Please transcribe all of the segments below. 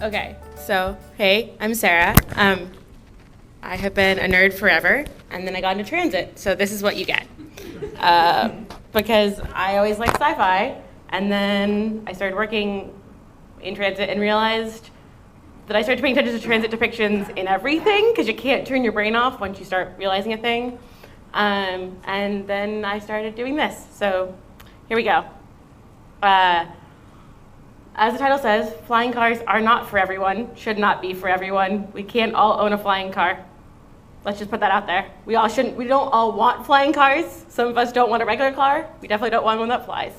Okay, so hey, I'm Sara. I have been a nerd forever, and then I got into transit, so this is what you get. Because I always liked sci-fi, and then I started working in transit and realized that I started paying attention to transit depictions in everything, because you can't turn your brain off once you start realizing a thing. And then I started doing this, so here we go. As the title says, flying cars are not for everyone, should not be for everyone. We can't all own a flying car. Let's just put that out there. We don't all want flying cars. Some of us don't want a regular car. We definitely don't want one that flies.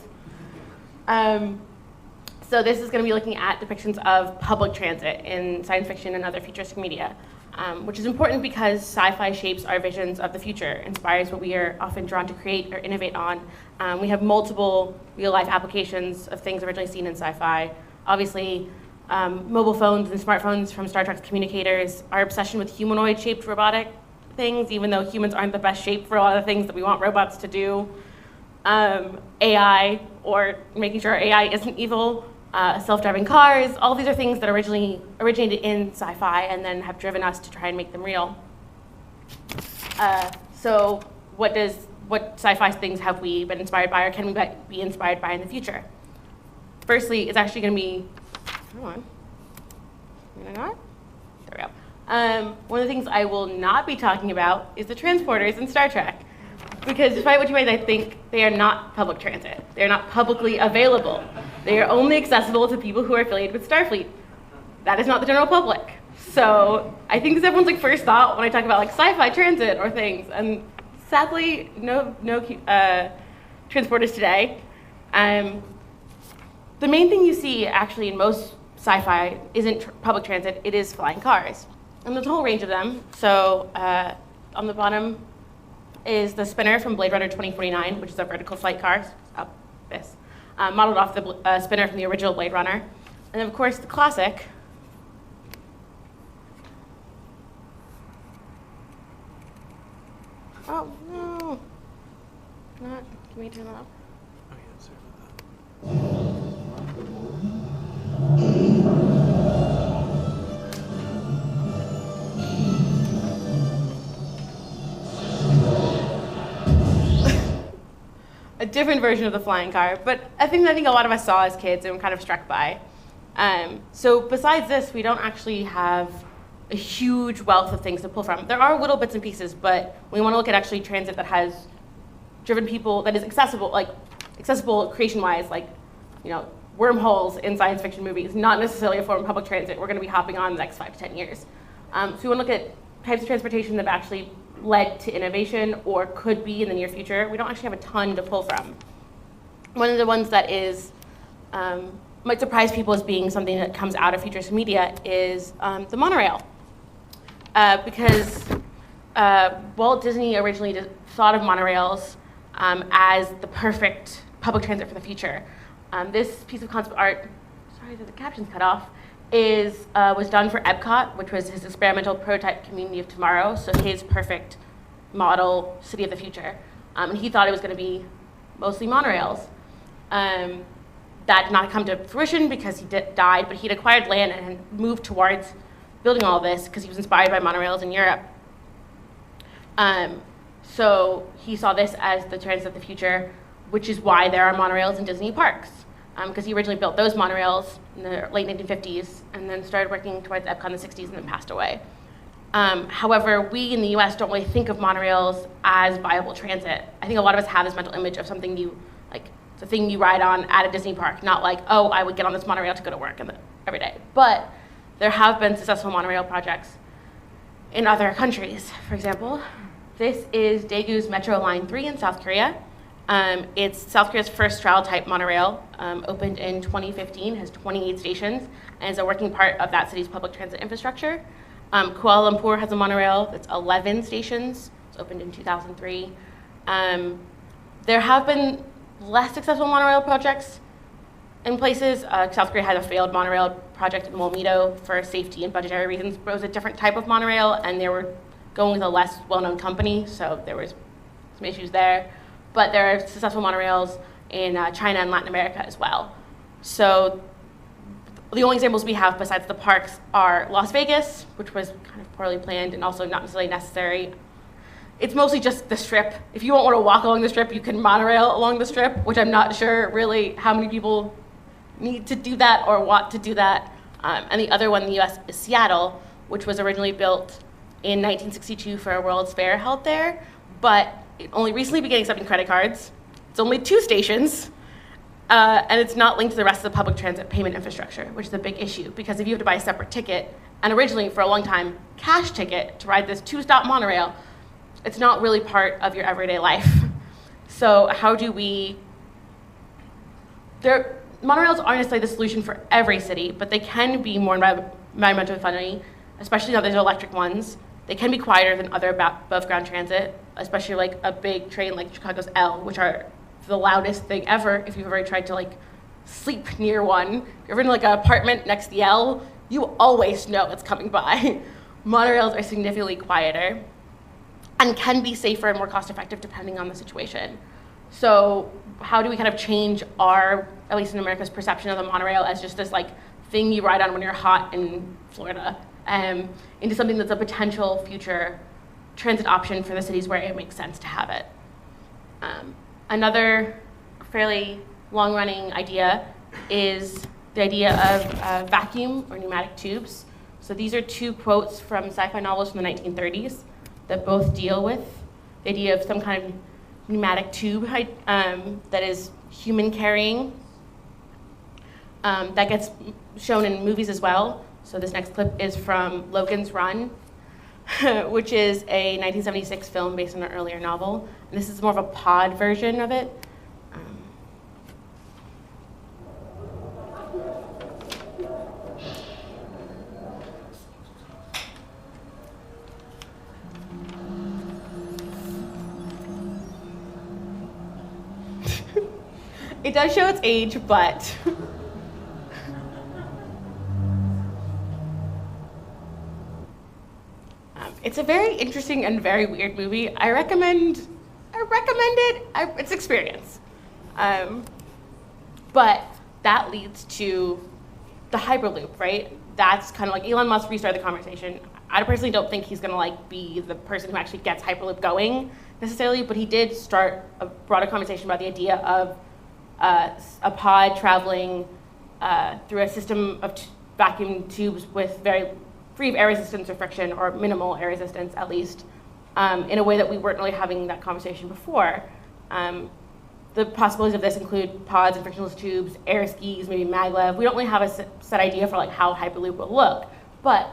So this is going to be looking at depictions of public transit in science fiction and other futuristic media, which is important because sci-fi shapes our visions of the future, inspires what we are often drawn to create or innovate on. We have multiple real-life applications of things originally seen in sci-fi. Obviously, mobile phones and smartphones from Star Trek's communicators, our obsession with humanoid-shaped robotic things, even though humans aren't the best shape for a lot of the things that we want robots to do. AI, or making sure AI isn't evil. Self-driving cars, all these are things that originated in sci-fi and then have driven us to try and make them real. So what sci-fi things have we been inspired by, or can we be inspired by in the future? Firstly, it's actually going to be, hold on, there we go. One of the things I will not be talking about is the transporters in Star Trek. Because despite what you might think, they are not public transit. They're not publicly available. They are only accessible to people who are affiliated with Starfleet. That is not the general public. So I think this is everyone's first thought when I talk about sci-fi transit or things. And sadly, no transporters today. The main thing you see actually in most sci-fi isn't public transit, it is flying cars. And there's a whole range of them. So on the bottom is the spinner from Blade Runner 2049, which is a vertical flight car, up this, modeled off the spinner from the original Blade Runner. And then of course the classic, oh no, not, can we turn that off? Oh yeah, sorry about that. A different version of the flying car, but I think a lot of us saw as kids and were kind of struck by. So besides this, we don't actually have a huge wealth of things to pull from. There are little bits and pieces, but we want to look at actually transit that has driven people, that is accessible, accessible creation-wise, wormholes in science fiction movies, not necessarily a form of public transit we're going to be hopping on in the next 5 to 10 years. So we want to look at types of transportation that have actually led to innovation or could be in the near future. We don't actually have a ton to pull from. One of the ones that might surprise people as being something that comes out of futuristic media is the monorail. Because Walt Disney originally thought of monorails as the perfect public transit for the future. This piece of concept art, sorry that the caption's cut off, was done for Epcot, which was his experimental prototype community of tomorrow, so his perfect model city of the future. And he thought it was going to be mostly monorails. That did not come to fruition because he died, but he'd acquired land and moved towards building all this because he was inspired by monorails in Europe. So he saw this as the transit of the future, which is why there are monorails in Disney parks. Because he originally built those monorails in the late 1950s and then started working towards Epcot in the 60s and then passed away. However, we in the US don't really think of monorails as viable transit. I think a lot of us have this mental image of something it's a thing you ride on at a Disney park, not oh, I would get on this monorail to go to work every day. But there have been successful monorail projects in other countries. For example, this is Daegu's Metro Line 3 in South Korea. It's South Korea's first trial-type monorail, opened in 2015, has 28 stations, and is a working part of that city's public transit infrastructure. Kuala Lumpur has a monorail that's 11 stations. It's opened in 2003. There have been less successful monorail projects in places. South Korea had a failed monorail project in Molmito for safety and budgetary reasons, but it was a different type of monorail, and they were going with a less well-known company, so there was some issues there. But there are successful monorails in China and Latin America as well. So the only examples we have besides the parks are Las Vegas, which was kind of poorly planned and also not necessarily necessary. It's mostly just the Strip. If you don't want to walk along the Strip, you can monorail along the Strip, which I'm not sure really how many people need to do that or want to do that. And the other one in the US is Seattle, which was originally built in 1962 for a World's Fair held there, but it only recently began accepting credit cards. It's only 2 stations, and it's not linked to the rest of the public transit payment infrastructure, which is a big issue, because if you have to buy a separate ticket, and originally for a long time, cash ticket to ride this 2-stop monorail, it's not really part of your everyday life. So how do we, monorails aren't necessarily the solution for every city, but they can be more environmentally friendly, especially now there's electric ones. They can be quieter than other above ground transit, especially like a big train like Chicago's L, which are the loudest thing ever. If you've ever tried to like sleep near one, if you're in like an apartment next to the L, you always know it's coming by. Monorails are significantly quieter and can be safer and more cost effective depending on the situation. So how do we kind of change our, at least in America's perception of the monorail as just this like thing you ride on when you're hot in Florida, into something that's a potential future transit option for the cities where it makes sense to have it. Another fairly long-running idea is the idea of vacuum or pneumatic tubes. So these are 2 quotes from sci-fi novels from the 1930s that both deal with the idea of some kind of pneumatic tube that is human carrying. That gets shown in movies as well. So this next clip is from Logan's Run, which is a 1976 film based on an earlier novel. And this is more of a pod version of it. It does show its age, but it's a very interesting and very weird movie. I recommend it. It's an experience. But that leads to the Hyperloop, right? That's kind of like Elon Musk restarted the conversation. I personally don't think he's gonna like be the person who actually gets Hyperloop going necessarily, but he did start a broader conversation about the idea of a pod traveling through a system of vacuum tubes with very free of air resistance or friction, or minimal air resistance at least, in a way that we weren't really having that conversation before. The possibilities of this include pods and frictionless tubes, air skis, maybe maglev. We don't really have a set idea for like how Hyperloop will look, but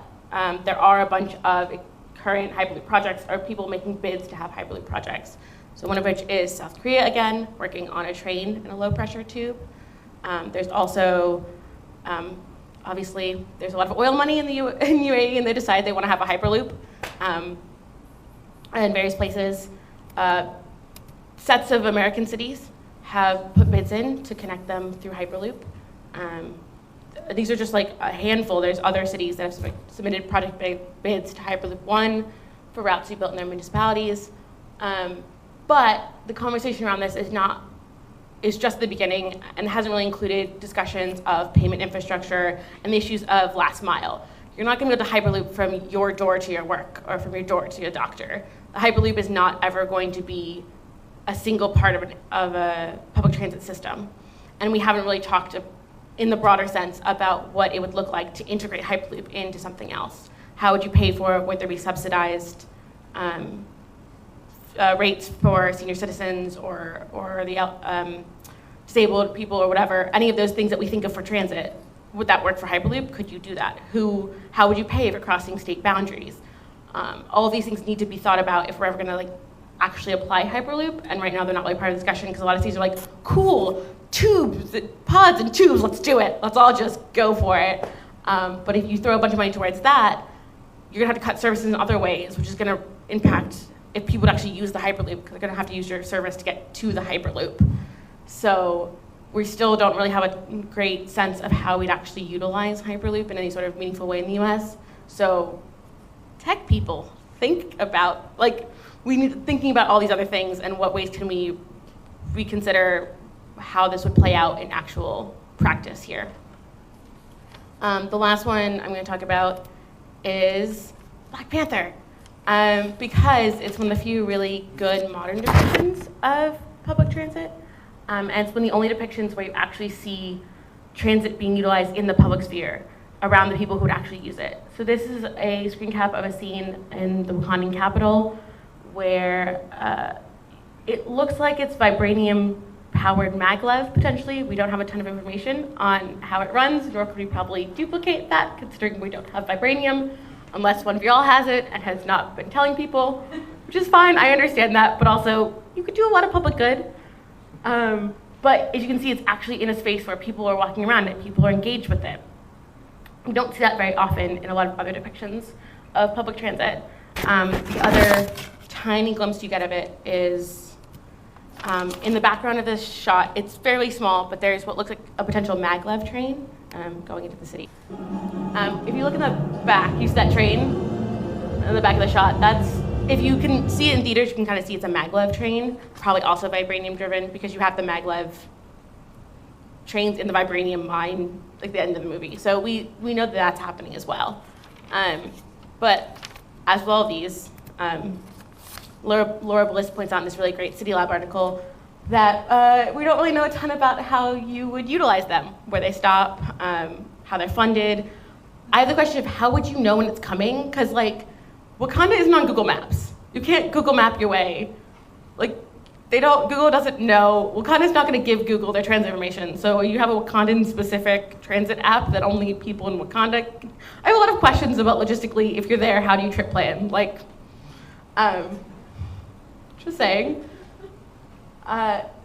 there are a bunch of current Hyperloop projects, or people making bids to have Hyperloop projects. So one of which is South Korea, again, working on a train in a low-pressure tube. There's also, obviously, there's a lot of oil money in UAE, and they decide they want to have a Hyperloop in various places. Sets of American cities have put bids in to connect them through Hyperloop. These are just like a handful. There's other cities that have submitted project bids to Hyperloop 1 for routes to be built in their municipalities. But the conversation around this is just the beginning and hasn't really included discussions of payment infrastructure and the issues of last mile. You're not going to go to Hyperloop from your door to your work or from your door to your doctor. The Hyperloop is not ever going to be a single part of a public transit system. And we haven't really talked in the broader sense about what it would look like to integrate Hyperloop into something else. How would you pay for it? Would there be subsidized rates for senior citizens or the disabled people or whatever, any of those things that we think of for transit? Would that work for Hyperloop? Could you do that? How would you pay if you're crossing state boundaries? All of these things need to be thought about if we're ever gonna like actually apply Hyperloop, and right now they're not really part of the discussion because a lot of cities are like, cool, tubes, pods and tubes, let's do it. Let's all just go for it. But if you throw a bunch of money towards that, you're gonna have to cut services in other ways, which is gonna impact if people would actually use the Hyperloop, because they're gonna have to use your service to get to the Hyperloop. So we still don't really have a great sense of how we'd actually utilize Hyperloop in any sort of meaningful way in the US. So tech people, think about, we need thinking about all these other things and what ways can we reconsider how this would play out in actual practice here. The last one I'm going to talk about is Black Panther, because it's one of the few really good modern depictions of public transit, and it's one of the only depictions where you actually see transit being utilized in the public sphere around the people who would actually use it. So this is a screen cap of a scene in the Wakandan capital where it looks like it's vibranium-powered maglev, potentially. We don't have a ton of information on how it runs, nor could we probably duplicate that, considering we don't have vibranium, unless one of y'all has it and has not been telling people, which is fine, I understand that, but also, you could do a lot of public good. But as you can see, it's actually in a space where people are walking around it, people are engaged with it. We don't see that very often in a lot of other depictions of public transit. The other tiny glimpse you get of it is in the background of this shot. It's fairly small, but there's what looks like a potential maglev train going into the city. If you look in the back, you see that train in the back of the shot. If you can see it in theaters, you can kind of see it's a maglev train, probably also vibranium driven, because you have the maglev trains in the vibranium mine, like the end of the movie. So we know that that's happening as well. But as well, these, Laura Bliss points out in this really great City Lab article that we don't really know a ton about how you would utilize them, where they stop, how they're funded. I have the question of how would you know when it's coming? Because like, Wakanda isn't on Google Maps. You can't Google map your way. Like, Google doesn't know. Wakanda's not going to give Google their transit information. So you have a Wakandan-specific transit app that only people in Wakanda. I have a lot of questions about logistically, if you're there, how do you trip plan? Like, just saying.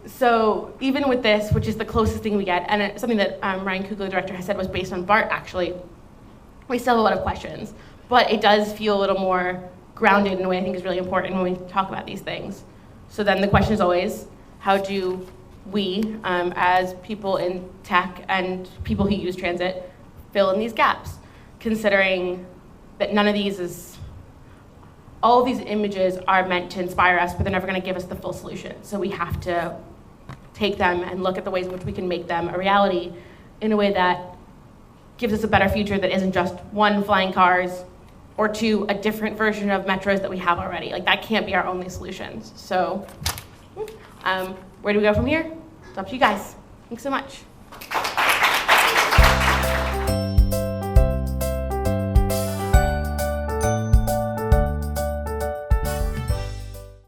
So even with this, which is the closest thing we get, and it's something that Ryan Coogler, the director, has said was based on BART, actually, we still have a lot of questions. But it does feel a little more grounded in a way I think is really important when we talk about these things. So then the question is always, how do we, as people in tech and people who use transit, fill in these gaps? Considering that none of these is, all of these images are meant to inspire us, but they're never going to give us the full solution. So we have to take them and look at the ways in which we can make them a reality in a way that gives us a better future that isn't just one, flying cars, or two, a different version of metros that we have already. Like, that can't be our only solutions. So where do we go from here? It's up to you guys. Thanks so much.